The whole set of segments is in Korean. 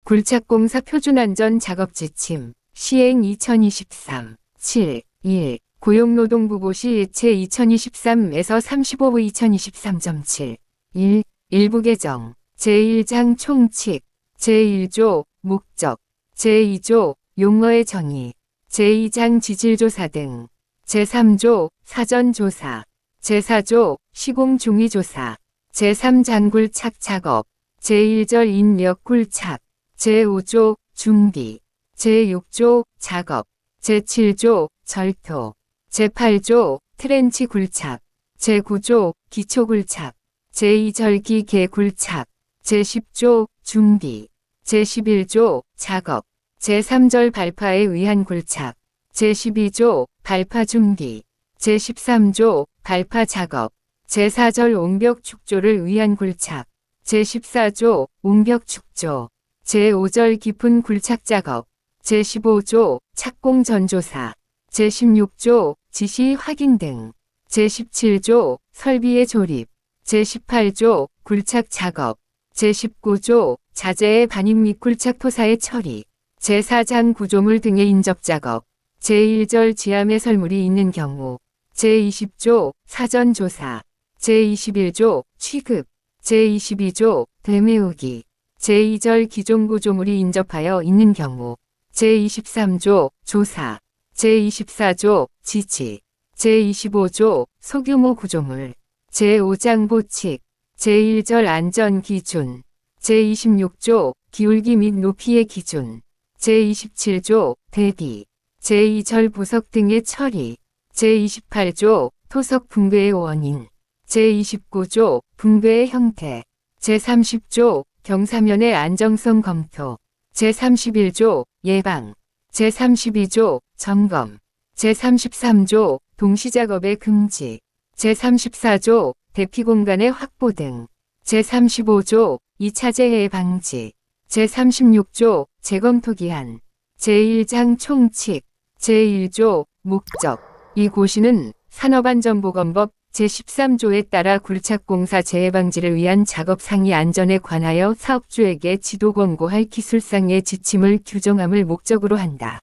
굴착공사 표준안전 작업지침 시행 2023 7.1 고용노동부고시 예체 2023에서 35부 2023.7 1. 일부 개정 제1장 총칙 제1조 목적 제2조 용어의 정의 제2장 지질조사 등 제3조 사전조사 제4조 시공중위조사 제3장 굴착 작업 제1절 인력 굴착 제5조 준비 제6조 작업 제7조 절토 제8조 트렌치 굴착 제9조 기초 굴착 제2절기 개 굴착 제10조 준비 제11조 작업 제3절 발파에 의한 굴착 제12조 발파 준비 제13조 발파 작업 제4절 옹벽 축조를 위한 굴착 제14조 옹벽 축조 제5절 깊은 굴착 작업 제15조 착공 전조사 제16조 지시 확인 등 제17조 설비의 조립 제18조 굴착 작업 제19조 자재의 반입 및 굴착 토사의 처리 제4장 구조물 등의 인접 작업 제1절 지함의 설물이 있는 경우 제20조 사전조사 제21조 취급 제22조 되메우기 제2절 기존 구조물이 인접하여 있는 경우 제23조 조사 제24조 지치 제25조 소규모 구조물 제5장 보칙 제1절 안전기준 제26조 기울기 및 높이의 기준 제27조 대비 제2절 부석 등의 처리 제28조 토석 붕괴의 원인 제29조 붕괴의 형태 제30조 경사면의 안정성 검토 제31조 예방 제32조 점검 제33조 동시작업의 금지 제34조 대피공간의 확보 등 제35조 2차 재해 방지 제36조 재검토기한 제1장 총칙 제1조 목적 이 고시는 산업안전보건법 제13조에 따라 굴착공사 재해 방지를 위한 작업 상의 안전에 관하여 사업주에게 지도 권고할 기술상의 지침을 규정함을 목적으로 한다.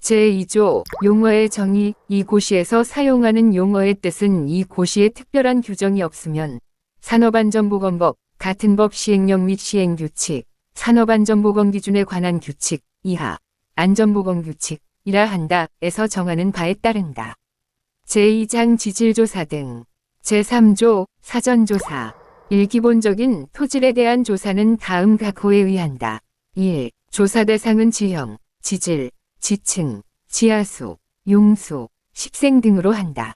제2조 용어의 정의 이 고시에서 사용하는 용어의 뜻은 이 고시에 특별한 규정이 없으면 산업안전보건법 같은 법 시행령 및 시행규칙 산업안전보건기준에 관한 규칙 이하 안전보건규칙이라 한다 에서 정하는 바에 따른다. 제2장 지질조사 등 제3조 사전조사 1. 기본적인 토질에 대한 조사는 다음 각호에 의한다. 1. 조사 대상은 지형, 지질, 지층, 지하수, 용수, 식생 등으로 한다.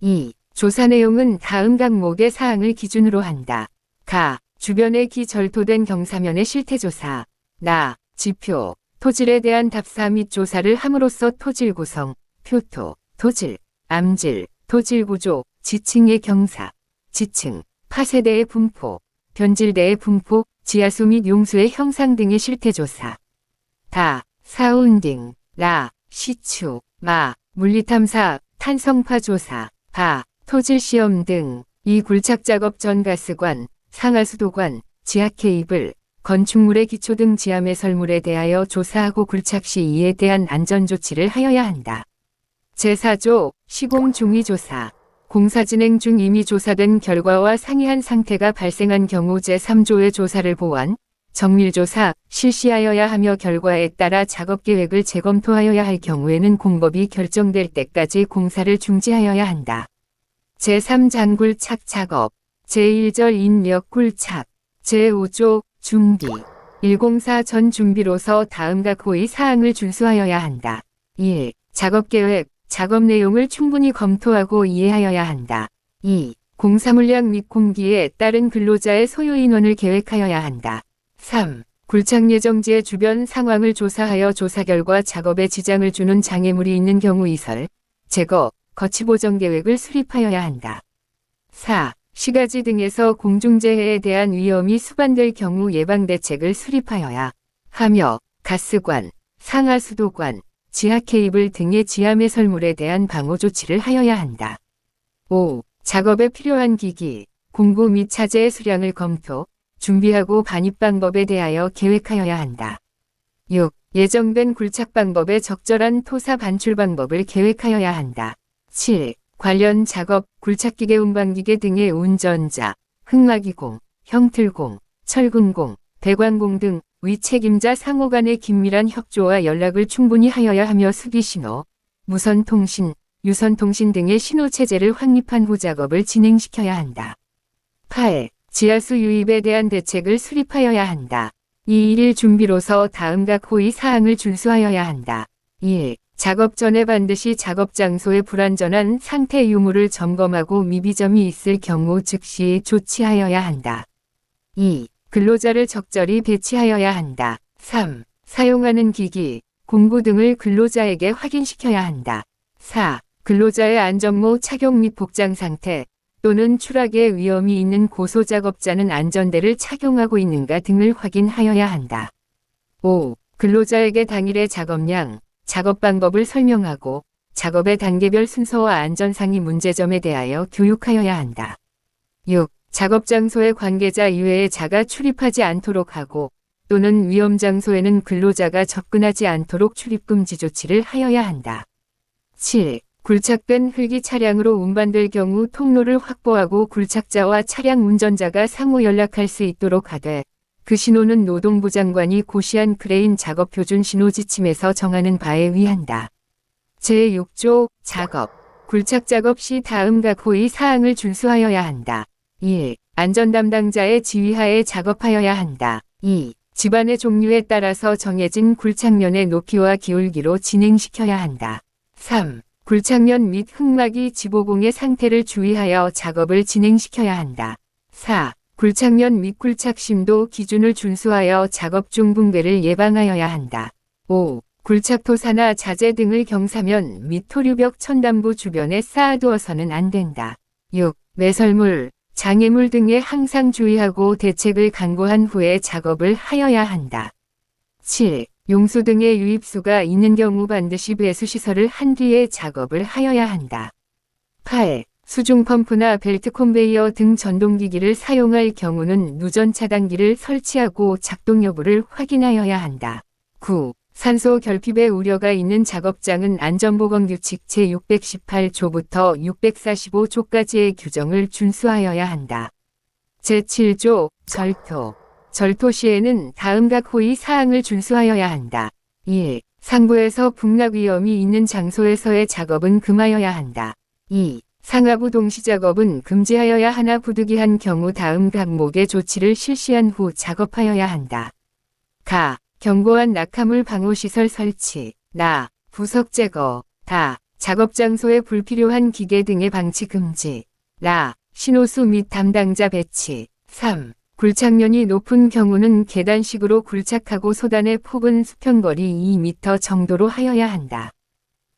2. 조사 내용은 다음 각목의 사항을 기준으로 한다. 가. 주변에 기절토된 경사면의 실태조사. 나. 지표. 토질에 대한 답사 및 조사를 함으로써 토질 구성, 표토, 토질, 암질, 토질 구조, 지층의 경사, 지층, 파세대의 분포, 변질대의 분포, 지하수 및 용수의 형상 등의 실태조사. 다, 사운딩, 라, 시추, 마, 물리탐사, 탄성파 조사, 바, 토질시험 등 이 굴착작업 전 가스관, 상하수도관, 지하케이블, 건축물의 기초 등 지함의 설물에 대하여 조사하고 굴착 시 이에 대한 안전조치를 하여야 한다. 제4조 시공중위조사 공사 진행 중 이미 조사된 결과와 상이한 상태가 발생한 경우 제3조의 조사를 보완, 정밀조사 실시하여야 하며 결과에 따라 작업계획을 재검토하여야 할 경우에는 공법이 결정될 때까지 공사를 중지하여야 한다. 제3장 굴착 작업 제1절 인력 굴착 제5조 준비 1공사 전 준비로서 다음 각호의 사항을 준수하여야 한다. 1. 작업계획 작업 내용을 충분히 검토하고 이해하여야 한다. 2. 공사 물량 및 공기에 따른 근로자의 소요 인원을 계획하여야 한다. 3. 굴착 예정지의 주변 상황을 조사하여 조사 결과 작업에 지장을 주는 장애물이 있는 경우 이설, 제거, 거치 보정 계획을 수립하여야 한다. 4. 시가지 등에서 공중재해에 대한 위험이 수반될 경우 예방대책을 수립하여야 하며 가스관, 상하수도관, 지하케이블 등의 지함의 설물에 대한 방호 조치를 하여야 한다. 5. 작업에 필요한 기기, 공구 및 차재의 수량을 검토, 준비하고 반입 방법에 대하여 계획하여야 한다. 6. 예정된 굴착 방법에 적절한 토사 반출 방법을 계획하여야 한다. 7. 관련 작업, 굴착기계 운반기계 등의 운전자, 흑마기공, 형틀공, 철근공, 배관공 등 위책임자 상호 간의 긴밀한 협조와 연락을 충분히 하여야 하며 수기신호, 무선통신, 유선통신 등의 신호체제를 확립한 후 작업을 진행시켜야 한다. 8. 지하수 유입에 대한 대책을 수립하여야 한다. 2. 일일 준비로서 다음 각 호의 사항을 준수하여야 한다. 1. 작업 전에 반드시 작업 장소의 불안전한 상태 유무를 점검하고 미비점이 있을 경우 즉시 조치하여야 한다. 2. 근로자를 적절히 배치하여야 한다. 3. 사용하는 기기, 공구 등을 근로자에게 확인시켜야 한다. 4. 근로자의 안전모 착용 및 복장 상태 또는 추락의 위험이 있는 고소작업자는 안전대를 착용하고 있는가 등을 확인하여야 한다. 5. 근로자에게 당일의 작업량, 작업 방법을 설명하고 작업의 단계별 순서와 안전상의 문제점에 대하여 교육하여야 한다. 6. 작업 장소의 관계자 이외의 자가 출입하지 않도록 하고 또는 위험 장소에는 근로자가 접근하지 않도록 출입금지 조치를 하여야 한다. 7. 굴착된 흙이 차량으로 운반될 경우 통로를 확보하고 굴착자와 차량 운전자가 상호 연락할 수 있도록 하되 그 신호는 노동부 장관이 고시한 크레인 작업 표준 신호 지침에서 정하는 바에 의한다. 제6조 작업, 굴착 작업 시 다음 각 호의 사항을 준수하여야 한다. 1. 안전 담당자의 지휘하에 작업하여야 한다. 2. 집안의 종류에 따라서 정해진 굴착면의 높이와 기울기로 진행시켜야 한다. 3. 굴착면 및 흙막이 지보공의 상태를 주의하여 작업을 진행시켜야 한다. 4. 굴착면 및 굴착 심도 기준을 준수하여 작업 중 붕괴를 예방하여야 한다. 5. 굴착 토사나 자재 등을 경사면 및 토류벽 천단부 주변에 쌓아두어서는 안 된다. 6. 매설물, 장애물 등에 항상 주의하고 대책을 강구한 후에 작업을 하여야 한다. 7. 용수 등의 유입수가 있는 경우 반드시 배수시설을 한 뒤에 작업을 하여야 한다. 8. 수중 펌프나 벨트 컨베이어 등 전동기기를 사용할 경우는 누전 차단기를 설치하고 작동 여부를 확인하여야 한다. 9. 산소 결핍의 우려가 있는 작업장은 안전보건규칙 제618조부터 645조까지의 규정을 준수하여야 한다. 제7조 절토. 절토 시에는 다음 각 호의 사항을 준수하여야 한다. 1. 상부에서 북락 위험이 있는 장소에서의 작업은 금하여야 한다. 2. 상하부 동시 작업은 금지하여야 하나 부득이한 경우 다음 각목의 조치를 실시한 후 작업하여야 한다. 가. 견고한 낙하물 방호시설 설치. 나. 부석 제거. 다. 작업 장소에 불필요한 기계 등의 방치 금지. 라. 신호수 및 담당자 배치. 3. 굴착면이 높은 경우는 계단식으로 굴착하고 소단의 폭은 수평거리 2m 정도로 하여야 한다.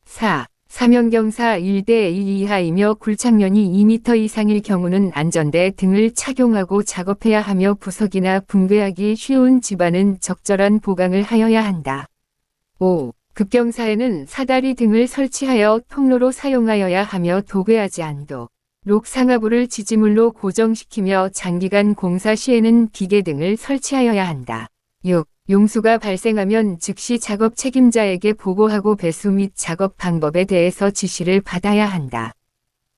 4. 사면경사 1대1 이하이며 굴착면이 2m 이상일 경우는 안전대 등을 착용하고 작업해야 하며 부석이나 붕괴하기 쉬운 집안은 적절한 보강을 하여야 한다. 5. 급경사에는 사다리 등을 설치하여 통로로 사용하여야 하며 도괴하지 않도록 상하부를 지지물로 고정시키며 장기간 공사 시에는 기계 등을 설치하여야 한다. 6. 용수가 발생하면 즉시 작업 책임자에게 보고하고 배수 및 작업 방법에 대해서 지시를 받아야 한다.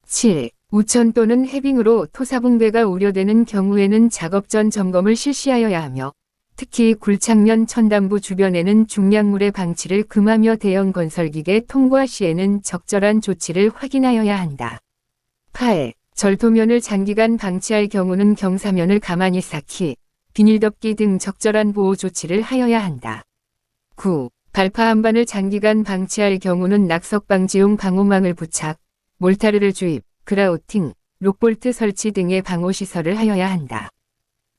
7. 우천 또는 해빙으로 토사붕괴가 우려되는 경우에는 작업 전 점검을 실시하여야 하며 특히 굴착면 천단부 주변에는 중량물의 방치를 금하며 대형 건설기계 통과 시에는 적절한 조치를 확인하여야 한다. 8. 절토면을 장기간 방치할 경우는 경사면을 가만히 쌓기, 비닐 덮기 등 적절한 보호 조치를 하여야 한다. 9. 발파 한반을 장기간 방치할 경우는 낙석 방지용 방호망을 부착, 몰타르를 주입, 그라우팅, 록볼트 설치 등의 방호시설을 하여야 한다.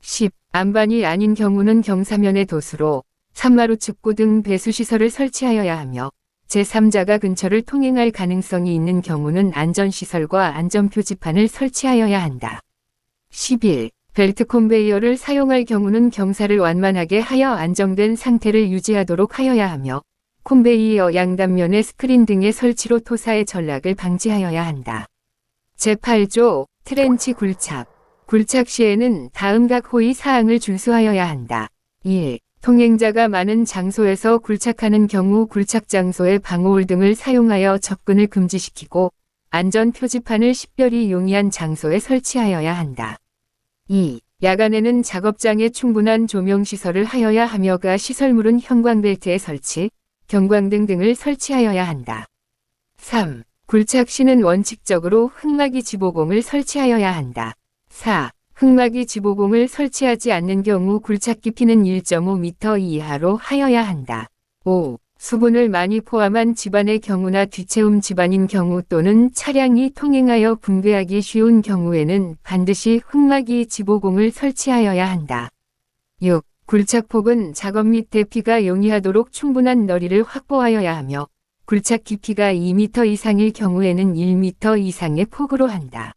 10. 안반이 아닌 경우는 경사면의 도수로, 산마루 측고 등 배수시설을 설치하여야 하며 제3자가 근처를 통행할 가능성이 있는 경우는 안전시설과 안전표지판을 설치하여야 한다. 11. 벨트 컨베이어를 사용할 경우는 경사를 완만하게 하여 안정된 상태를 유지하도록 하여야 하며 컨베이어 양단면에 스크린 등의 설치로 토사의 전락을 방지하여야 한다. 제8조 트렌치 굴착. 굴착 시에는 다음 각 호의 사항을 준수하여야 한다. 1. 통행자가 많은 장소에서 굴착하는 경우 굴착 장소에 방호울 등을 사용하여 접근을 금지시키고 안전 표지판을 식별이 용이한 장소에 설치하여야 한다. 2. 야간에는 작업장에 충분한 조명시설을 하여야 하며가 시설물은 형광벨트에 설치, 경광등 등을 설치하여야 한다. 3. 굴착 시는 원칙적으로 흙막이 지보공을 설치하여야 한다. 4. 흙막이 지보공을 설치하지 않는 경우 굴착 깊이는 1.5m 이하로 하여야 한다. 5. 수분을 많이 포함한 집안의 경우나 뒤채움 집안인 경우 또는 차량이 통행하여 붕괴하기 쉬운 경우에는 반드시 흙막이 지보공을 설치하여야 한다. 6. 굴착폭은 작업 및 대피가 용이하도록 충분한 너리를 확보하여야 하며 굴착 깊이가 2m 이상일 경우에는 1m 이상의 폭으로 한다.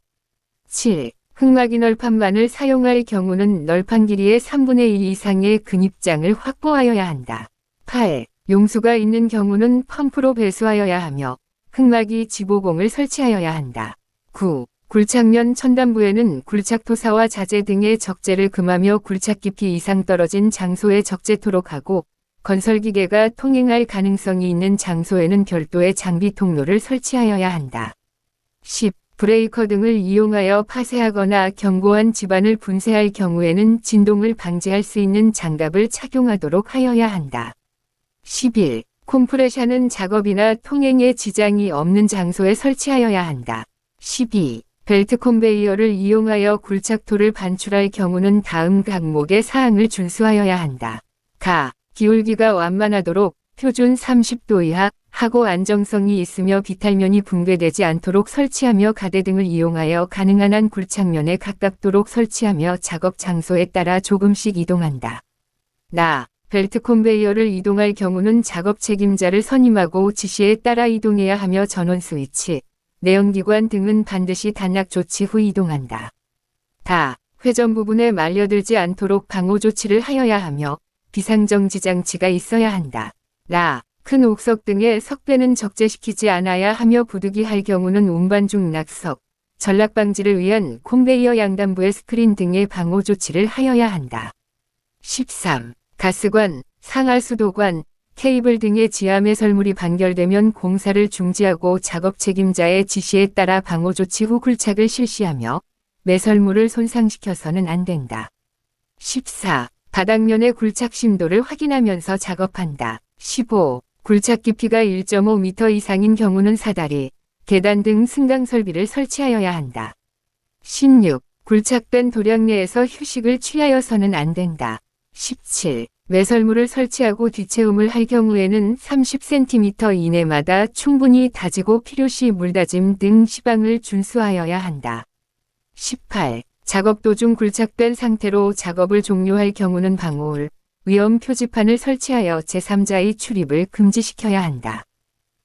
7. 흙막이 널판만을 사용할 경우는 널판 길이의 3분의 1 이상의 근입장을 확보하여야 한다. 8. 용수가 있는 경우는 펌프로 배수하여야 하며 흙막이 지보공을 설치하여야 한다. 9. 굴착면 천단부에는 굴착토사와 자재 등의 적재를 금하며 굴착 깊이 이상 떨어진 장소에 적재토록 하고 건설기계가 통행할 가능성이 있는 장소에는 별도의 장비 통로를 설치하여야 한다. 10. 브레이커 등을 이용하여 파쇄하거나 견고한 집안을 분쇄할 경우에는 진동을 방지할 수 있는 장갑을 착용하도록 하여야 한다. 11. 콤프레셔는 작업이나 통행에 지장이 없는 장소에 설치하여야 한다. 12. 벨트 컨베이어를 이용하여 굴착토를 반출할 경우는 다음 각목의 사항을 준수하여야 한다. 가. 기울기가 완만하도록 표준 30도 이하 하고 안정성이 있으며 비탈면이 붕괴되지 않도록 설치하며 가대 등을 이용하여 가능한 한 굴착면에 가깝도록 설치하며 작업 장소에 따라 조금씩 이동한다. 나. 벨트 컨베이어를 이동할 경우는 작업 책임자를 선임하고 지시에 따라 이동해야 하며 전원 스위치, 내연기관 등은 반드시 단락 조치 후 이동한다. 다. 회전 부분에 말려들지 않도록 방호 조치를 하여야 하며 비상정지 장치가 있어야 한다. 라. 큰 옥석 등의 석배는 적재시키지 않아야 하며 부득이 할 경우는 운반 중 낙석, 전락 방지를 위한 컨베이어 양단부의 스크린 등의 방호 조치를 하여야 한다. 13. 가스관, 상하수도관, 케이블 등의 지하 매설물이 반결되면 공사를 중지하고 작업 책임자의 지시에 따라 방호 조치 후 굴착을 실시하며 매설물을 손상시켜서는 안 된다. 14. 바닥면의 굴착 심도를 확인하면서 작업한다. 15. 굴착 깊이가 1.5m 이상인 경우는 사다리, 계단 등 승강 설비를 설치하여야 한다. 16. 굴착된 도량 내에서 휴식을 취하여서는 안 된다. 17. 매설물을 설치하고 뒤채움을 할 경우에는 30cm 이내마다 충분히 다지고 필요시 물다짐 등 시방을 준수하여야 한다. 18. 작업 도중 굴착된 상태로 작업을 종료할 경우는 방호울, 위험 표지판을 설치하여 제3자의 출입을 금지시켜야 한다.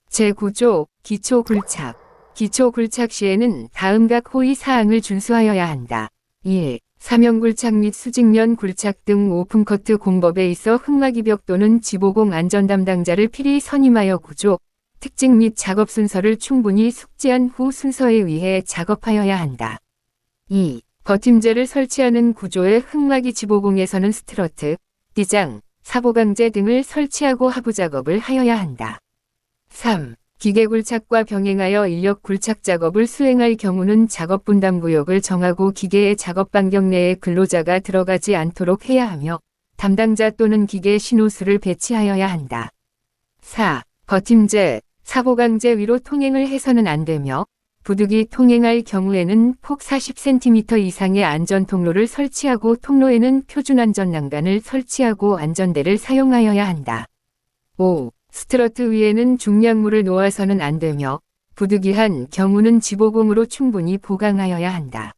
제9조 기초 굴착. 기초 굴착 시에는 다음 각 호의 사항을 준수하여야 한다. 1. 사면 굴착 및 수직면 굴착 등 오픈커트 공법에 있어 흙막이벽 또는 지보공 안전 담당자를 필히 선임하여 구조, 특징 및 작업 순서를 충분히 숙지한 후 순서에 의해 작업하여야 한다. 2. 버팀재를 설치하는 구조의 흙막이 지보공에서는 스트러트, 띠장, 사보강재 등을 설치하고 하부 작업을 하여야 한다. 3. 기계 굴착과 병행하여 인력 굴착 작업을 수행할 경우는 작업 분담 구역을 정하고 기계의 작업 반경 내에 근로자가 들어가지 않도록 해야 하며 담당자 또는 기계 신호수를 배치하여야 한다. 4. 버팀재, 사보강재 위로 통행을 해서는 안 되며 부득이 통행할 경우에는 폭 40cm 이상의 안전통로를 설치하고 통로에는 표준안전난간을 설치하고 안전대를 사용하여야 한다. 5. 스트러트 위에는 중량물을 놓아서는 안 되며 부득이한 경우는 지보공으로 충분히 보강하여야 한다.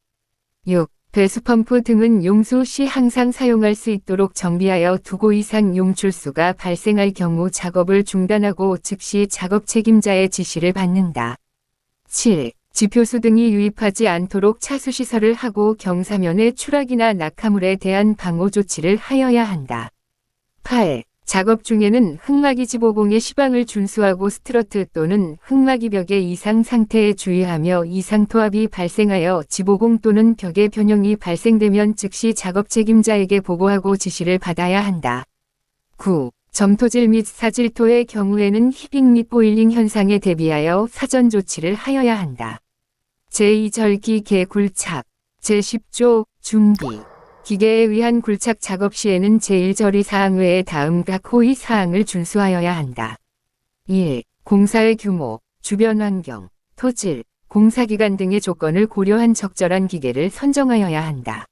6. 배수펌프 등은 용수 시 항상 사용할 수 있도록 정비하여 두고 이상 용출수가 발생할 경우 작업을 중단하고 즉시 작업 책임자의 지시를 받는다. 7. 지표수 등이 유입하지 않도록 차수시설을 하고 경사면의 추락이나 낙하물에 대한 방호 조치를 하여야 한다. 8. 작업 중에는 흑막이 지보봉의 시방을 준수하고 스트러트 또는 흑막이 벽의 이상 상태에 주의하며 이상토합이 발생하여 지보봉 또는 벽의 변형이 발생되면 즉시 작업 책임자에게 보고하고 지시를 받아야 한다. 9. 점토질 및 사질토의 경우에는 히빙 및 보일링 현상에 대비하여 사전 조치를 하여야 한다. 제2절 기계 굴착 제10조 준비 기계에 의한 굴착 작업 시에는 제1절의 사항 외에 다음 각 호의 사항을 준수하여야 한다. 1. 공사의 규모, 주변 환경, 토질, 공사기간 등의 조건을 고려한 적절한 기계를 선정하여야 한다.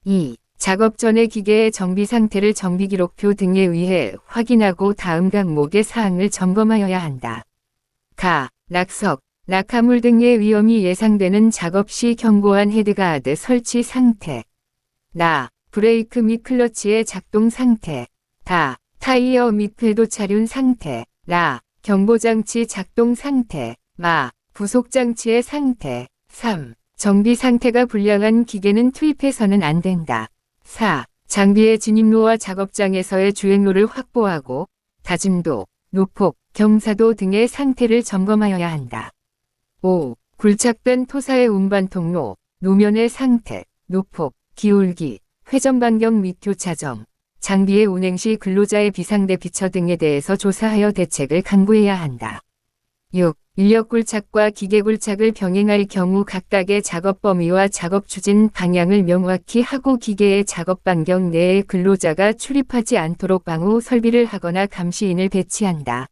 2. 작업 전의 기계의 정비 상태를 정비기록표 등에 의해 확인하고 다음 각목의 사항을 점검하여야 한다. 가, 낙석, 낙하물 등의 위험이 예상되는 작업 시 경고한 헤드가드 설치 상태. 나, 브레이크 및 클러치의 작동 상태. 다, 타이어 및 궤도 차륜 상태. 라, 경보장치 작동 상태. 마, 부속장치의 상태. 3. 정비 상태가 불량한 기계는 투입해서는 안 된다. 4. 장비의 진입로와 작업장에서의 주행로를 확보하고 다짐도, 노폭, 경사도 등의 상태를 점검하여야 한다. 5. 굴착된 토사의 운반 통로, 노면의 상태, 노폭, 기울기, 회전 반경 및 교차점, 장비의 운행 시 근로자의 비상대 비처 등에 대해서 조사하여 대책을 강구해야 한다. 6. 인력 굴착과 기계 굴착을 병행할 경우 각각의 작업 범위와 작업 추진 방향을 명확히 하고 기계의 작업 반경 내에 근로자가 출입하지 않도록 방호 설비를 하거나 감시인을 배치한다.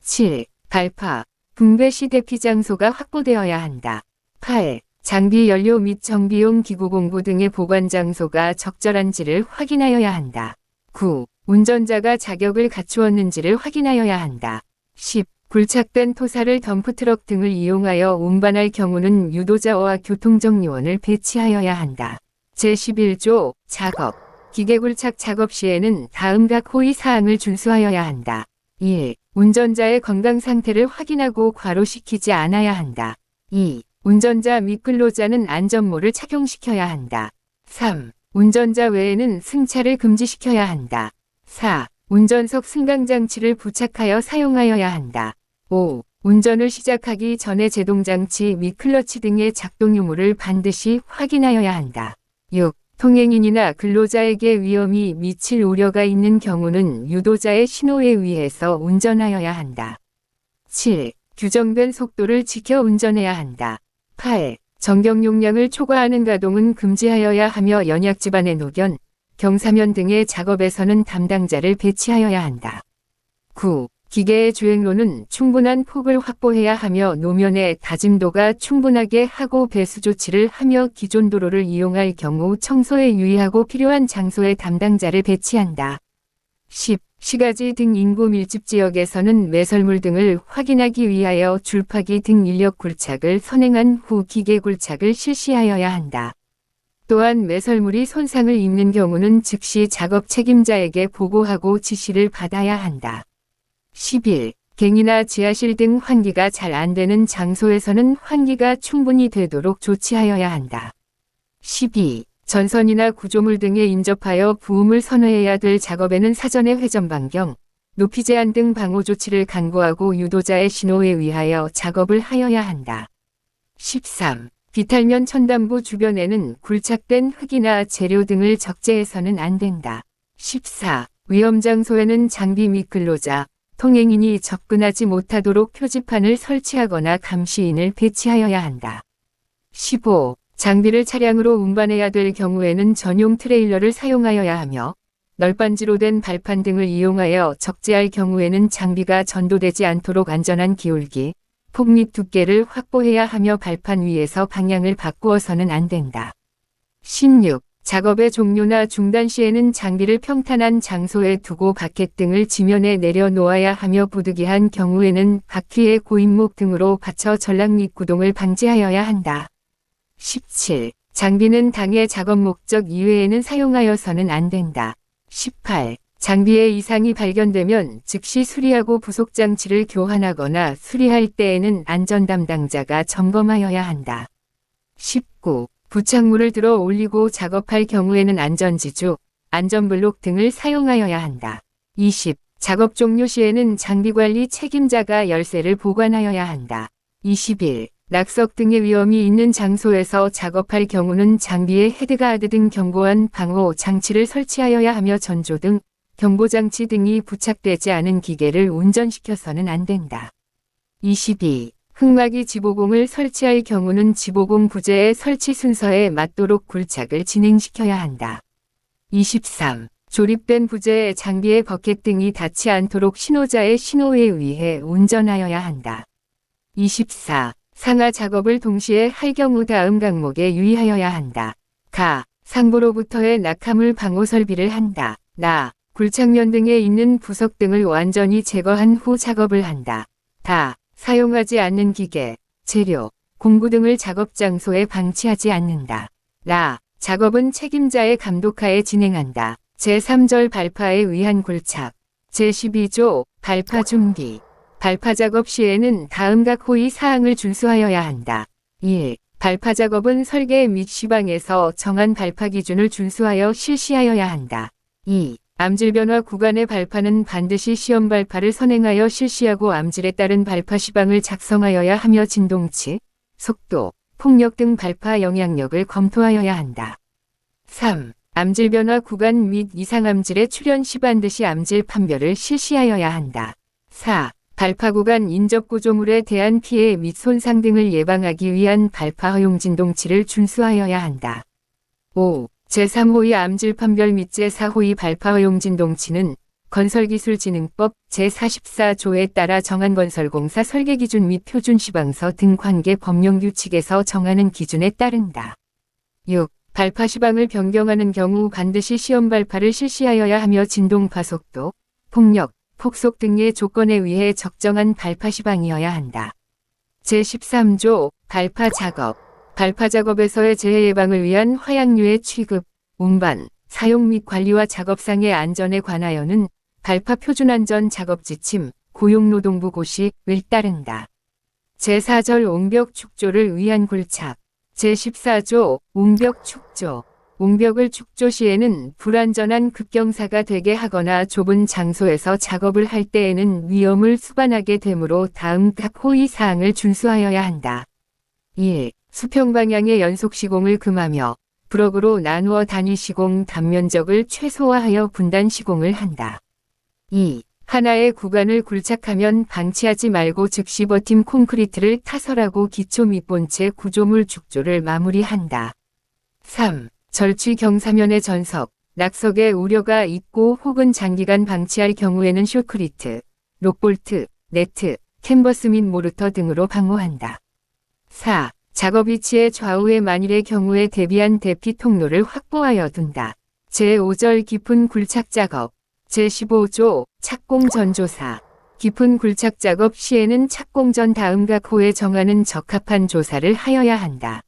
7. 발파, 분배 시 대피 장소가 확보되어야 한다. 8. 장비 연료 및 정비용 기구 공구 등의 보관 장소가 적절한지를 확인하여야 한다. 9. 운전자가 자격을 갖추었는지를 확인하여야 한다. 10. 굴착된 토사를 덤프트럭 등을 이용하여 운반할 경우는 유도자와 교통정리원을 배치하여야 한다. 제11조 작업 기계굴착 작업 시에는 다음 각 호의 사항을 준수하여야 한다. 1. 운전자의 건강 상태를 확인하고 과로시키지 않아야 한다. 2. 운전자 및 근로자는 안전모를 착용시켜야 한다. 3. 운전자 외에는 승차를 금지시켜야 한다. 4. 운전석 승강장치를 부착하여 사용하여야 한다. 5. 운전을 시작하기 전에 제동장치 및 클러치 등의 작동 유무를 반드시 확인하여야 한다. 6. 통행인이나 근로자에게 위험이 미칠 우려가 있는 경우는 유도자의 신호에 의해서 운전하여야 한다. 7. 규정된 속도를 지켜 운전해야 한다. 8. 정경 용량을 초과하는 가동은 금지하여야 하며 연약 집안의 노견, 경사면 등의 작업에서는 담당자를 배치하여야 한다. 9. 기계의 주행로는 충분한 폭을 확보해야 하며 노면의 다짐도가 충분하게 하고 배수 조치를 하며 기존 도로를 이용할 경우 청소에 유의하고 필요한 장소에 담당자를 배치한다. 10. 시가지 등 인구 밀집 지역에서는 매설물 등을 확인하기 위하여 줄파기 등 인력 굴착을 선행한 후 기계 굴착을 실시하여야 한다. 또한 매설물이 손상을 입는 경우는 즉시 작업 책임자에게 보고하고 지시를 받아야 한다. 11. 갱이나 지하실 등 환기가 잘 안 되는 장소에서는 환기가 충분히 되도록 조치하여야 한다. 12. 전선이나 구조물 등에 인접하여 부음을 선회해야 될 작업에는 사전의 회전 반경, 높이 제한 등 방호 조치를 강구하고 유도자의 신호에 의하여 작업을 하여야 한다. 13. 비탈면 천단부 주변에는 굴착된 흙이나 재료 등을 적재해서는 안 된다. 14. 위험 장소에는 장비 및 근로자, 통행인이 접근하지 못하도록 표지판을 설치하거나 감시인을 배치하여야 한다. 15. 장비를 차량으로 운반해야 될 경우에는 전용 트레일러를 사용하여야 하며 널빤지로 된 발판 등을 이용하여 적재할 경우에는 장비가 전도되지 않도록 안전한 기울기, 폭 및 두께를 확보해야 하며 발판 위에서 방향을 바꾸어서는 안 된다. 16. 작업의 종료나 중단 시에는 장비를 평탄한 장소에 두고 바켓 등을 지면에 내려놓아야 하며 부득이한 경우에는 바퀴의 고인목 등으로 받쳐 전락 및 구동을 방지하여야 한다. 17. 장비는 당해 작업 목적 이외에는 사용하여서는 안 된다. 18. 장비에 이상이 발견되면 즉시 수리하고 부속장치를 교환하거나 수리할 때에는 안전 담당자가 점검하여야 한다. 19. 부착물을 들어 올리고 작업할 경우에는 안전지주, 안전블록 등을 사용하여야 한다. 20. 작업 종료 시에는 장비관리 책임자가 열쇠를 보관하여야 한다. 21. 낙석 등의 위험이 있는 장소에서 작업할 경우는 장비에 헤드가드 등 견고한 방호 장치를 설치하여야 하며 전조 등 경보장치 등이 부착되지 않은 기계를 운전시켜서는 안 된다. 22. 흙막이 지보공을 설치할 경우는 지보공 부재의 설치 순서에 맞도록 굴착을 진행시켜야 한다. 23. 조립된 부재의 장비의 버켓 등이 닿지 않도록 신호자의 신호에 의해 운전하여야 한다. 24. 상하 작업을 동시에 할 경우 다음 항목에 유의하여야 한다. 가. 상부로부터의 낙하물 방호 설비를 한다. 나. 굴착면 등에 있는 부석 등을 완전히 제거한 후 작업을 한다. 다. 사용하지 않는 기계, 재료, 공구 등을 작업 장소에 방치하지 않는다. 라. 작업은 책임자의 감독하에 진행한다. 제3절 발파에 의한 굴착. 제12조 발파 준비. 발파 작업 시에는 다음 각 호의 사항을 준수하여야 한다. 1. 발파 작업은 설계 및 시방에서 정한 발파 기준을 준수하여 실시하여야 한다. 2. 암질 변화 구간의 발파는 반드시 시험 발파를 선행하여 실시하고 암질에 따른 발파 시방을 작성하여야 하며 진동치, 속도, 폭력 등 발파 영향력을 검토하여야 한다. 3. 암질 변화 구간 및 이상 암질의 출현 시 반드시 암질 판별을 실시하여야 한다. 4. 발파 구간 인접 구조물에 대한 피해 및 손상 등을 예방하기 위한 발파 허용 진동치를 준수하여야 한다. 5. 제3호의 암질 판별 및 제4호의 발파 허용 진동치는 건설기술진흥법 제44조에 따라 정한 건설공사 설계기준 및 표준시방서 등 관계 법령규칙에서 정하는 기준에 따른다. 6. 발파 시방을 변경하는 경우 반드시 시험 발파를 실시하여야 하며 진동파 속도, 폭력, 폭속 등의 조건에 의해 적정한 발파 시방이어야 한다. 제13조 발파 작업. 발파 작업에서의 재해 예방을 위한 화약류의 취급, 운반, 사용 및 관리와 작업상의 안전에 관하여는 발파 표준안전 작업 지침, 고용노동부 고시를 따른다. 제4절 옹벽 축조를 위한 굴착. 제14조 옹벽 축조. 옹벽을 축조 시에는 불안전한 급경사가 되게 하거나 좁은 장소에서 작업을 할 때에는 위험을 수반하게 되므로 다음 각 호의 사항을 준수하여야 한다. 1. 수평 방향의 연속 시공을 금하며 브럭으로 나누어 단위 시공 단면적을 최소화하여 분단 시공을 한다. 2. 하나의 구간을 굴착하면 방치하지 말고 즉시 버팀 콘크리트를 타설하고 기초 및 본체 구조물 축조를 마무리한다. 3. 절취 경사면의 전석, 낙석에 우려가 있고 혹은 장기간 방치할 경우에는 쇼크리트, 록볼트, 네트, 캔버스 및 모르터 등으로 방호한다. 4. 작업 위치의 좌우에 만일의 경우에 대비한 대피 통로를 확보하여 둔다. 제5절 깊은 굴착 작업. 제15조 착공 전 조사. 깊은 굴착 작업 시에는 착공 전 다음 각 호에 정하는 적합한 조사를 하여야 한다.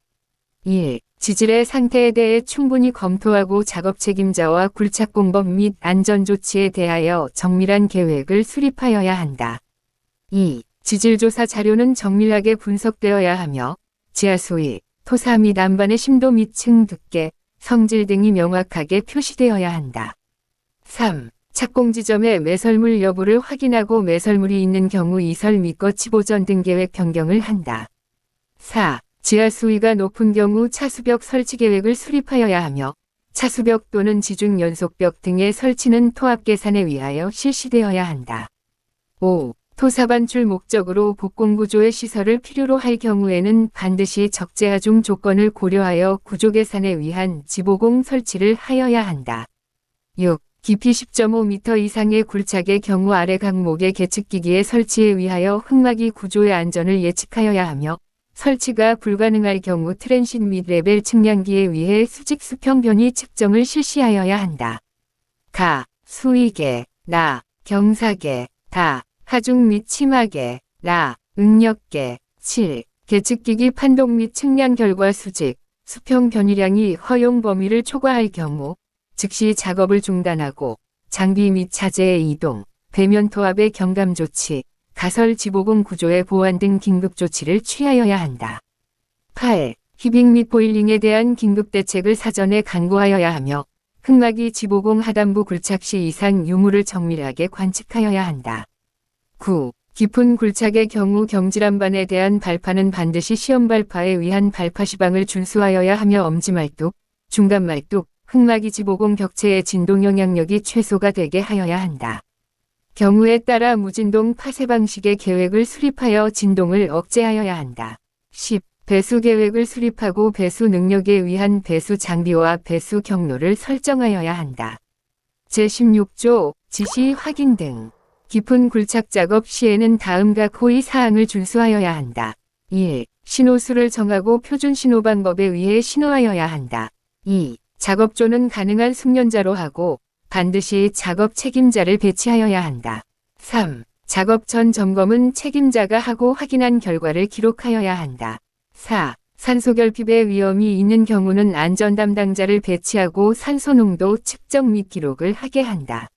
1. 지질의 상태에 대해 충분히 검토하고 작업 책임자와 굴착 공법 및 안전조치에 대하여 정밀한 계획을 수립하여야 한다. 2. 지질조사 자료는 정밀하게 분석되어야 하며 지하수위, 토사 및 안반의 심도 및 층 두께, 성질 등이 명확하게 표시되어야 한다. 3. 착공 지점의 매설물 여부를 확인하고 매설물이 있는 경우 이설 및 거치 보전 등 계획 변경을 한다. 4. 지하 수위가 높은 경우 차수벽 설치 계획을 수립하여야 하며 차수벽 또는 지중 연속벽 등의 설치는 토합 계산에 의하여 실시되어야 한다. 5. 토사 반출 목적으로 복공구조의 시설을 필요로 할 경우에는 반드시 적재하중 조건을 고려하여 구조 계산에 의한 지보공 설치를 하여야 한다. 6. 깊이 10.5m 이상의 굴착의 경우 아래 강목의 계측기기의 설치에 의하여 흙막이 구조의 안전을 예측하여야 하며 설치가 불가능할 경우 트랜신 및 레벨 측량기에 의해 수직 수평 변이 측정을 실시하여야 한다. 가, 수위계, 나, 경사계, 다, 하중 및 치마계, 라, 응력계. 7. 계측기기 판독 및 측량 결과 수직, 수평 변이량이 허용 범위를 초과할 경우 즉시 작업을 중단하고 장비 및 자재의 이동, 배면 토합의 경감 조치, 가설 지보공 구조의 보완 등 긴급 조치를 취하여야 한다. 8. 히빙 및 보일링에 대한 긴급 대책을 사전에 강구하여야 하며 흑막이 지보공 하단부 굴착 시 이상 유무를 정밀하게 관측하여야 한다. 9. 깊은 굴착의 경우 경질안반에 대한 발파는 반드시 시험 발파에 의한 발파 시방을 준수하여야 하며 엄지말뚝, 중간말뚝, 흑막이 지보공 격체의 진동 영향력이 최소가 되게 하여야 한다. 경우에 따라 무진동 파쇄 방식의 계획을 수립하여 진동을 억제하여야 한다. 10. 배수 계획을 수립하고 배수 능력에 의한 배수 장비와 배수 경로를 설정하여야 한다. 제16조 지시 확인 등 깊은 굴착 작업 시에는 다음과 호의 사항을 준수하여야 한다. 1. 신호수를 정하고 표준 신호 방법에 의해 신호하여야 한다. 2. 작업조는 가능한 숙련자로 하고 반드시 작업 책임자를 배치하여야 한다. 3. 작업 전 점검은 책임자가 하고 확인한 결과를 기록하여야 한다. 4. 산소 결핍의 위험이 있는 경우는 안전 담당자를 배치하고 산소 농도 측정 및 기록을 하게 한다.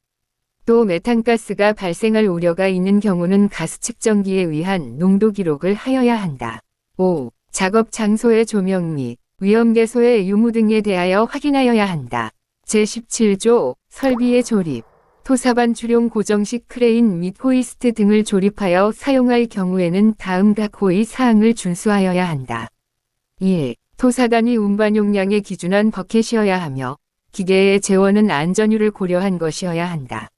또 메탄가스가 발생할 우려가 있는 경우는 가스 측정기에 의한 농도 기록을 하여야 한다. 5. 작업 장소의 조명 및 위험 개소의 유무 등에 대하여 확인하여야 한다. 제17조 설비의 조립. 토사반 주룡 고정식 크레인 및 호이스트 등을 조립하여 사용할 경우에는 다음 각 호의 사항을 준수하여야 한다. 1. 토사단위 운반 용량에 기준한 버켓이어야 하며 기계의 제원은 안전율을 고려한 것이어야 한다.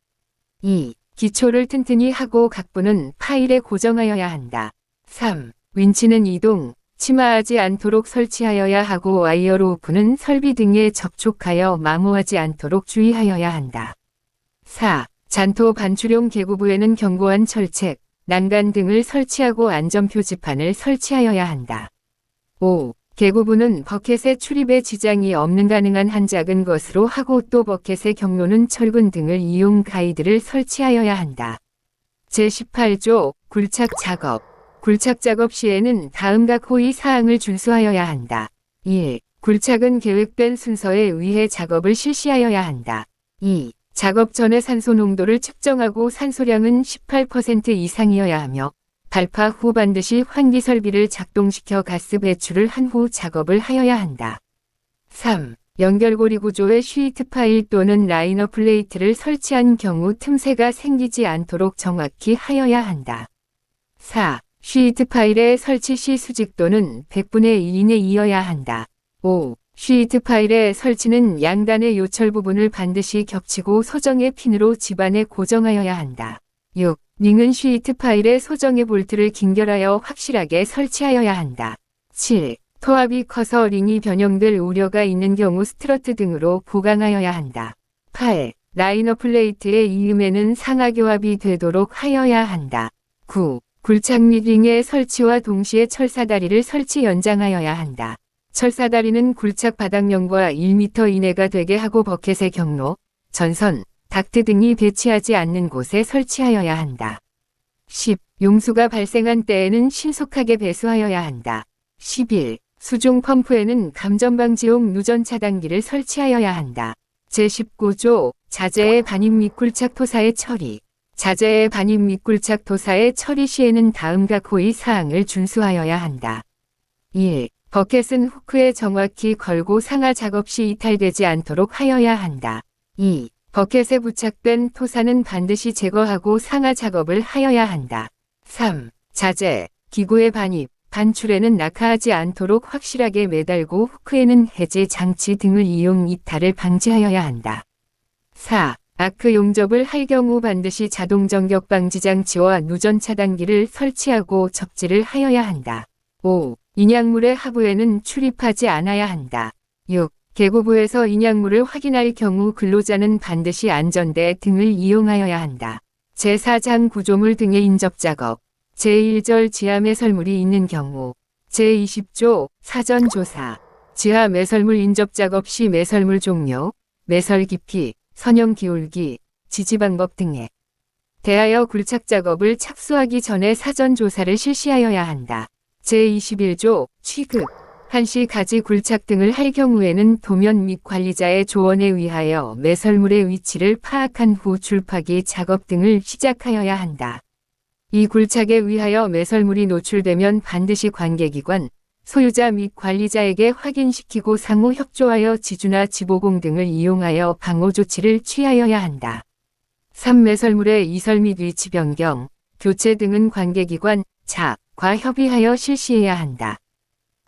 2. 기초를 튼튼히 하고 각부는 파일에 고정하여야 한다. 3. 윈치는 이동, 침하하지 않도록 설치하여야 하고 와이어 로프는 설비 등에 접촉하여 마모하지 않도록 주의하여야 한다. 4. 잔토 반출용 계구부에는 견고한 철책, 난간 등을 설치하고 안전표지판을 설치하여야 한다. 5. 계구부는 버켓의 출입에 지장이 없는 가능한 한 작은 것으로 하고 또 버켓의 경로는 철근 등을 이용 가이드를 설치하여야 한다. 제18조 굴착 작업. 굴착 작업 시에는 다음 각 호의 사항을 준수하여야 한다. 1. 굴착은 계획된 순서에 의해 작업을 실시하여야 한다. 2. 작업 전에 산소 농도를 측정하고 산소량은 18% 이상이어야 하며 발파 후 반드시 환기 설비를 작동시켜 가스 배출을 한 후 작업을 하여야 한다. 3. 연결고리 구조에 슈이트 파일 또는 라이너 플레이트를 설치한 경우 틈새가 생기지 않도록 정확히 하여야 한다. 4. 슈이트 파일의 설치 시 수직 또는 100분의 1 이내이어야 한다. 5. 슈이트 파일의 설치는 양단의 요철 부분을 반드시 겹치고 소정의 핀으로 집안에 고정하여야 한다. 6. 링은 슈이트 파일의 소정의 볼트를 긴결하여 확실하게 설치하여야 한다. 7. 토압이 커서 링이 변형될 우려가 있는 경우 스트러트 등으로 보강하여야 한다. 8. 라이너 플레이트의 이음에는 상하교합이 되도록 하여야 한다. 9. 굴착 및 링의 설치와 동시에 철사다리를 설치 연장하여야 한다. 철사다리는 굴착 바닥면과 1m 이내가 되게 하고 버켓의 경로, 전선, 닥트 등이 배치하지 않는 곳에 설치하여야 한다. 10. 용수가 발생한 때에는 신속하게 배수하여야 한다. 11. 수중 펌프에는 감전방지용 누전 차단기를 설치하여야 한다. 제19조 자재의 반입 및 굴착 토사의 처리. 자재의 반입 및 굴착 토사의 처리 시에는 다음 각 호의 사항을 준수하여야 한다. 1. 버켓은 후크에 정확히 걸고 상하 작업 시 이탈되지 않도록 하여야 한다. 2. 버켓에 부착된 토사는 반드시 제거하고 상하 작업을 하여야 한다. 3. 자재, 기구의 반입, 반출에는 낙하하지 않도록 확실하게 매달고 후크에는 해제 장치 등을 이용 이탈을 방지하여야 한다. 4. 아크 용접을 할 경우 반드시 자동 정격 방지 장치와 누전 차단기를 설치하고 접지를 하여야 한다. 5. 인양물의 하부에는 출입하지 않아야 한다. 6. 계구부에서 인양물을 확인할 경우 근로자는 반드시 안전대 등을 이용하여야 한다. 제4장 구조물 등의 인접작업. 제1절 지하 매설물이 있는 경우. 제20조 사전조사. 지하 매설물 인접작업 시 매설물 종류, 매설 깊이, 선형 기울기, 지지 방법 등에 대하여 굴착 작업을 착수하기 전에 사전조사를 실시하여야 한다. 제21조 취급. 한시 가지 굴착 등을 할 경우에는 도면 및 관리자의 조언에 의하여 매설물의 위치를 파악한 후 줄파기 작업 등을 시작하여야 한다. 이 굴착에 의하여 매설물이 노출되면 반드시 관계기관, 소유자 및 관리자에게 확인시키고 상호 협조하여 지주나 지보공 등을 이용하여 방호 조치를 취하여야 한다. 3. 매설물의 이설 및 위치 변경, 교체 등은 관계기관, 과 협의하여 실시해야 한다.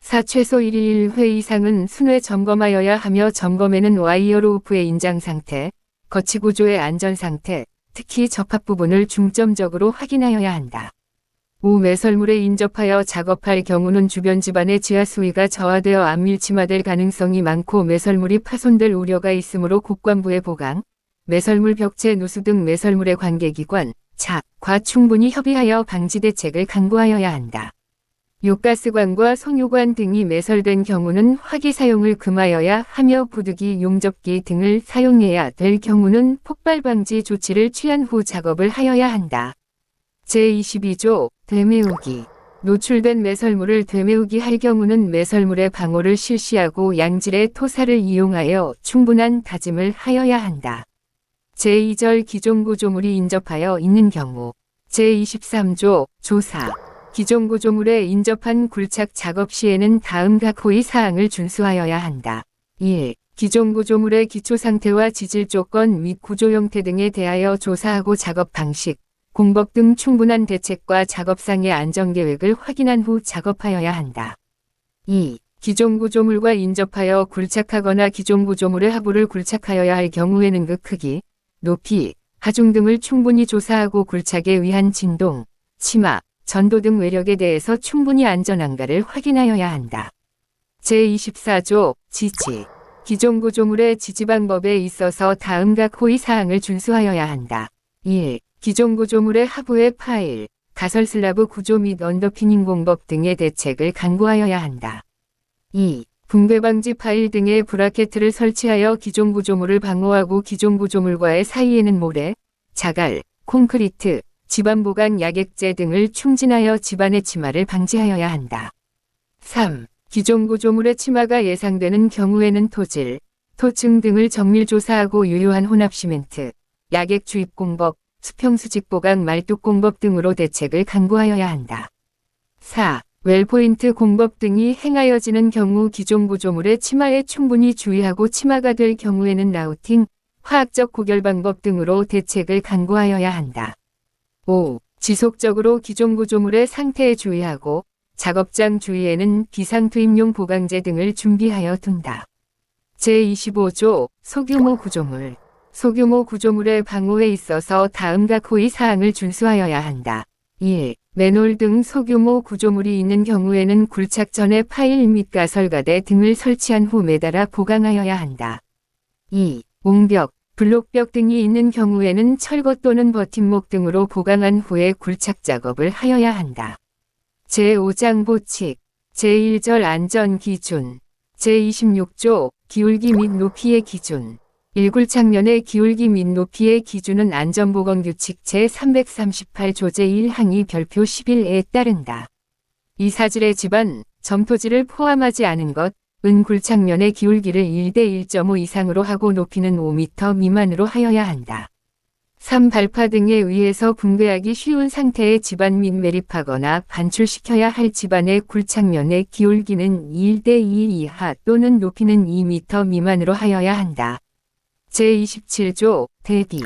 4. 최소 1일 1회 이상은 순회 점검하여야 하며 점검에는 와이어로우프의 인장 상태, 거치 구조의 안전 상태, 특히 접합 부분을 중점적으로 확인하여야 한다. 5. 매설물에 인접하여 작업할 경우는 주변 집안의 지하 수위가 저하되어 안밀침하될 가능성이 많고 매설물이 파손될 우려가 있으므로 곡관부의 보강, 매설물 벽체 누수 등 매설물의 관계기관, 과 충분히 협의하여 방지 대책을 강구하여야 한다. 6. 가스관과 송유관 등이 매설된 경우는 화기 사용을 금하여야 하며 부득이 용접기 등을 사용해야 될 경우는 폭발 방지 조치를 취한 후 작업을 하여야 한다. 제22조 되메우기. 노출된 매설물을 되메우기 할 경우는 매설물의 방호를 실시하고 양질의 토사를 이용하여 충분한 다짐을 하여야 한다. 제2절 기존 구조물이 인접하여 있는 경우. 제23조 조사. 기존 구조물에 인접한 굴착 작업 시에는 다음 각 호의 사항을 준수하여야 한다. 1. 기존 구조물의 기초 상태와 지질 조건 및 구조 형태 등에 대하여 조사하고 작업 방식, 공법 등 충분한 대책과 작업상의 안전계획을 확인한 후 작업하여야 한다. 2. 기존 구조물과 인접하여 굴착하거나 기존 구조물의 하부를 굴착하여야 할 경우에는 그 크기, 높이, 하중 등을 충분히 조사하고 굴착에 의한 진동, 치마, 전도 등 외력에 대해서 충분히 안전한가를 확인하여야 한다. 제24조 지지. 기존 구조물의 지지 방법에 있어서 다음 각 호의 사항을 준수하여야 한다. 1. 기존 구조물의 하부의 파일, 가설 슬라브 구조 및 언더피닝 공법 등의 대책을 강구하여야 한다. 2. 붕괴 방지 파일 등의 브라켓을 설치하여 기존 구조물을 방호하고 기존 구조물과의 사이에는 모래, 자갈, 콘크리트, 집안 보강 약액제 등을 충진하여 집안의 침하를 방지하여야 한다. 3. 기존 구조물의 침하가 예상되는 경우에는 토질, 토층 등을 정밀 조사하고 유효한 혼합 시멘트, 약액 주입 공법, 수평 수직 보강 말뚝 공법 등으로 대책을 강구하여야 한다. 4. 웰포인트 공법 등이 행하여지는 경우 기존 구조물의 침하에 충분히 주의하고 침하가 될 경우에는 라우팅, 화학적 고결 방법 등으로 대책을 강구하여야 한다. 5. 지속적으로 기존 구조물의 상태에 주의하고 작업장 주위에는 비상투입용 보강제 등을 준비하여 둔다. 제25조 소규모 구조물. 소규모 구조물의 방호에 있어서 다음 각 호의 사항을 준수하여야 한다. 1. 맨홀 등 소규모 구조물이 있는 경우에는 굴착 전에 파일 및 가설가대 등을 설치한 후 매달아 보강하여야 한다. 2. 옹벽, 블록벽 등이 있는 경우에는 철거 또는 버팀목 등으로 보강한 후에 굴착 작업을 하여야 한다. 제5장 보칙, 제1절 안전기준, 제26조 기울기 및 높이의 기준. 1굴착면의 기울기 및 높이의 기준은 안전보건규칙 제338조 제1항의 별표 11에 따른다. 이 사질의 집안, 점토질을 포함하지 않은 것, 은 굴착면의 기울기를 1대 1.5 이상으로 하고 높이는 5m 미만으로 하여야 한다. 3. 발파 등에 의해서 붕괴하기 쉬운 상태의 집안 및 매립하거나 반출시켜야 할 집안의 굴착면의 기울기는 1대 2 이하 또는 높이는 2m 미만으로 하여야 한다. 제27조 대비.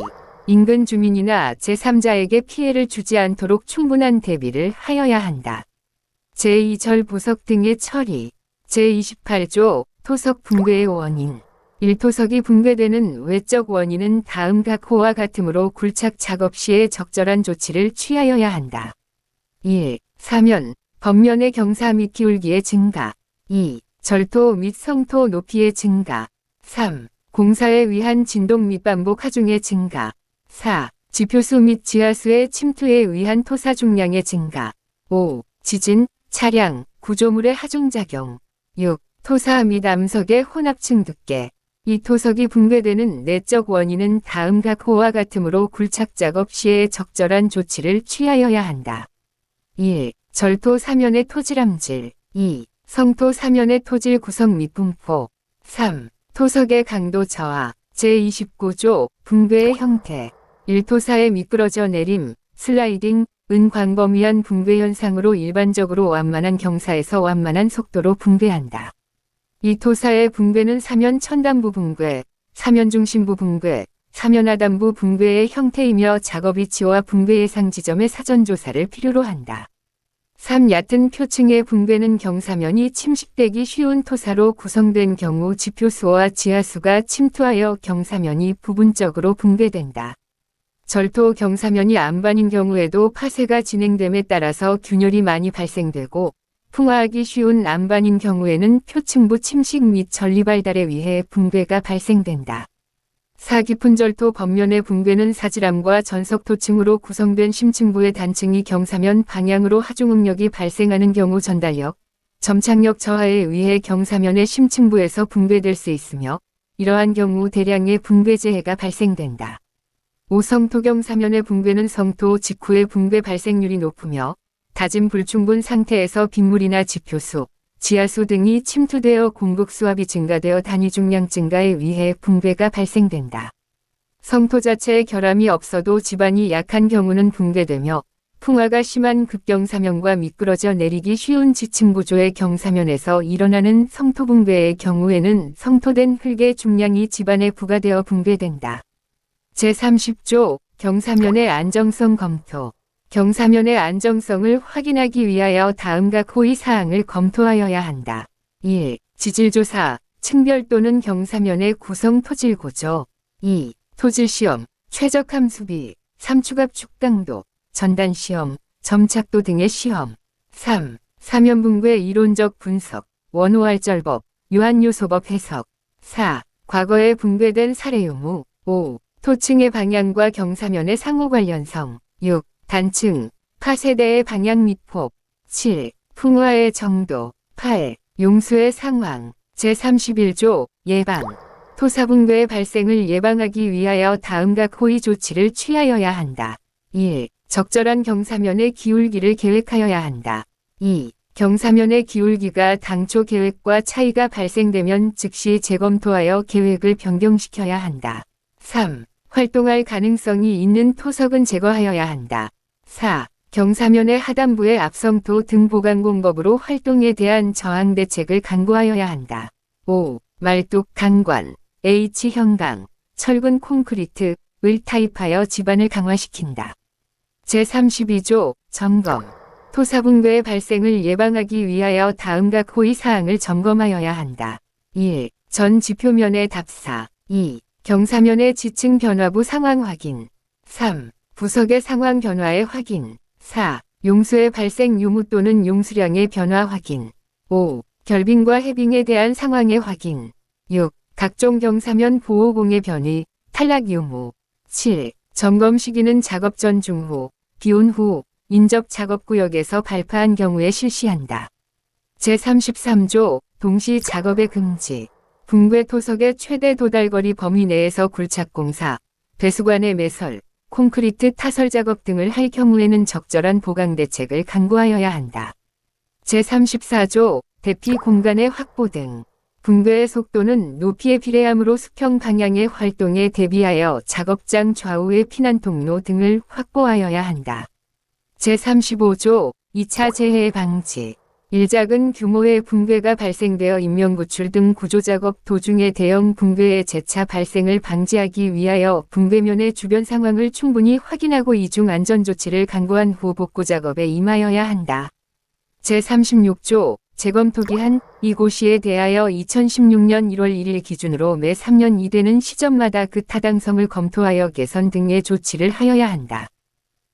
인근 주민이나 제3자에게 피해를 주지 않도록 충분한 대비를 하여야 한다. 제2절 보석 등의 처리. 제28조 토석 붕괴의 원인. 1토석이 붕괴되는 외적 원인은 다음 각 호와 같으므로 굴착 작업 시에 적절한 조치를 취하여야 한다. 1. 사면, 겉면의 경사 및 기울기의 증가. 2. 절토 및 성토 높이의 증가. 3. 공사에 의한 진동 및 반복 하중의 증가. 4. 지표수 및 지하수의 침투에 의한 토사 중량의 증가. 5. 지진, 차량, 구조물의 하중작용. 6. 토사 및 암석의 혼합층 두께. 이 토석이 붕괴되는 내적 원인은 다음 각 호와 같으므로 굴착 작업 시에 적절한 조치를 취하여야 한다. 1. 절토 사면의 토질함질. 2. 성토 사면의 토질 구성 및 분포. 3. 토석의 강도 저하. 제29조 붕괴의 형태. 1. 토사의 미끄러져 내림, 슬라이딩, 은 광범위한 붕괴 현상으로 일반적으로 완만한 경사에서 완만한 속도로 붕괴한다. 이 토사의 붕괴는 사면 천단부 붕괴, 사면 중심부 붕괴, 사면 하단부 붕괴의 형태이며 작업 위치와 붕괴 예상 지점의 사전 조사를 필요로 한다. 3. 얕은 표층의 붕괴는 경사면이 침식되기 쉬운 토사로 구성된 경우 지표수와 지하수가 침투하여 경사면이 부분적으로 붕괴된다. 절토 경사면이 안반인 경우에도 파쇄가 진행됨에 따라서 균열이 많이 발생되고 풍화하기 쉬운 안반인 경우에는 표층부 침식 및 전리 발달에 의해 붕괴가 발생된다. 4. 깊은 절토 겉면의 붕괴는 사지람과 전석토층으로 구성된 심층부의 단층이 경사면 방향으로 하중응력이 발생하는 경우 전달력, 점착력 저하에 의해 경사면의 심층부에서 붕괴될 수 있으며 이러한 경우 대량의 붕괴 재해가 발생된다. 5. 성토 경사면의 붕괴는 성토 직후의 붕괴 발생률이 높으며 다진 불충분 상태에서 빗물이나 지표수, 지하수 등이 침투되어 공급 수압이 증가되어 단위 중량 증가에 의해 붕괴가 발생된다. 성토 자체에 결함이 없어도 지반이 약한 경우는 붕괴되며 풍화가 심한 급경사면과 미끄러져 내리기 쉬운 지층 구조의 경사면에서 일어나는 성토 붕괴의 경우에는 성토된 흙의 중량이 지반에 부과되어 붕괴된다. 제30조 경사면의 안정성 검토. 경사면의 안정성을 확인하기 위하여 다음과 호의 사항을 검토하여야 한다. 1. 지질조사, 층별 또는 경사면의 구성 토질 고조. 2. 토질시험, 최적함 수비, 3. 추갑 축강도, 전단시험, 점착도 등의 시험. 3. 사면붕괴 이론적 분석, 원호할절법, 유한요소법 해석. 4. 과거에 붕괴된 사례 유무. 5. 토층의 방향과 경사면의 상호 관련성. 6. 단층, 파세대의 방향 및 폭. 7. 풍화의 정도. 8. 용수의 상황. 제31조 예방. 토사붕괴의 발생을 예방하기 위하여 다음과 호의 조치를 취하여야 한다. 1. 적절한 경사면의 기울기를 계획하여야 한다. 2. 경사면의 기울기가 당초 계획과 차이가 발생되면 즉시 재검토하여 계획을 변경시켜야 한다. 3. 활동할 가능성이 있는 토석은 제거하여야 한다. 4. 경사면의 하단부의 압성토 등 보강 공법으로 활동에 대한 저항 대책을 강구하여야 한다. 5. 말뚝, 강관, H형강, 철근 콘크리트를 타입하여 지반을 강화시킨다. 제32조 점검. 토사붕괴의 발생을 예방하기 위하여 다음과 호의 사항을 점검하여야 한다. 1. 전 지표면의 답사. 2. 경사면의 지층 변화부 상황 확인. 3. 부석의 상황 변화의 확인. 4. 용수의 발생 유무 또는 용수량의 변화 확인. 5. 결빙과 해빙에 대한 상황의 확인. 6. 각종 경사면 보호공의 변이, 탈락 유무. 7. 점검 시기는 작업 전 중후, 비온 후, 인접 작업구역에서 발파한 경우에 실시한다. 제33조 동시 작업의 금지. 붕괴 토석의 최대 도달거리 범위 내에서 굴착공사, 배수관의 매설, 콘크리트 타설 작업 등을 할 경우에는 적절한 보강 대책을 강구하여야 한다. 제34조 대피 공간의 확보 등. 붕괴의 속도는 높이에 비례하므로 수평 방향의 활동에 대비하여 작업장 좌우의 피난 통로 등을 확보하여야 한다. 제35조 2차 재해 방지. 작은 규모의 붕괴가 발생되어 인명구출 등 구조작업 도중에 대형 붕괴의 재차 발생을 방지하기 위하여 붕괴면의 주변 상황을 충분히 확인하고 이중 안전조치를 강구한 후 복구작업에 임하여야 한다. 제36조 재검토기한 이고시에 대하여 2016년 1월 1일 기준으로 매 3년 이되는 시점마다 그 타당성을 검토하여 개선 등의 조치를 하여야 한다.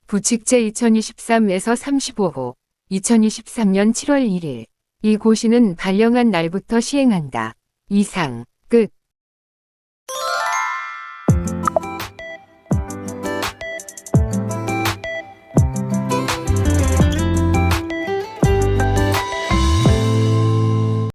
부칙제 2023에서 35호 2023년 7월 1일. 이 고시는 발령한 날부터 시행한다. 이상, 끝.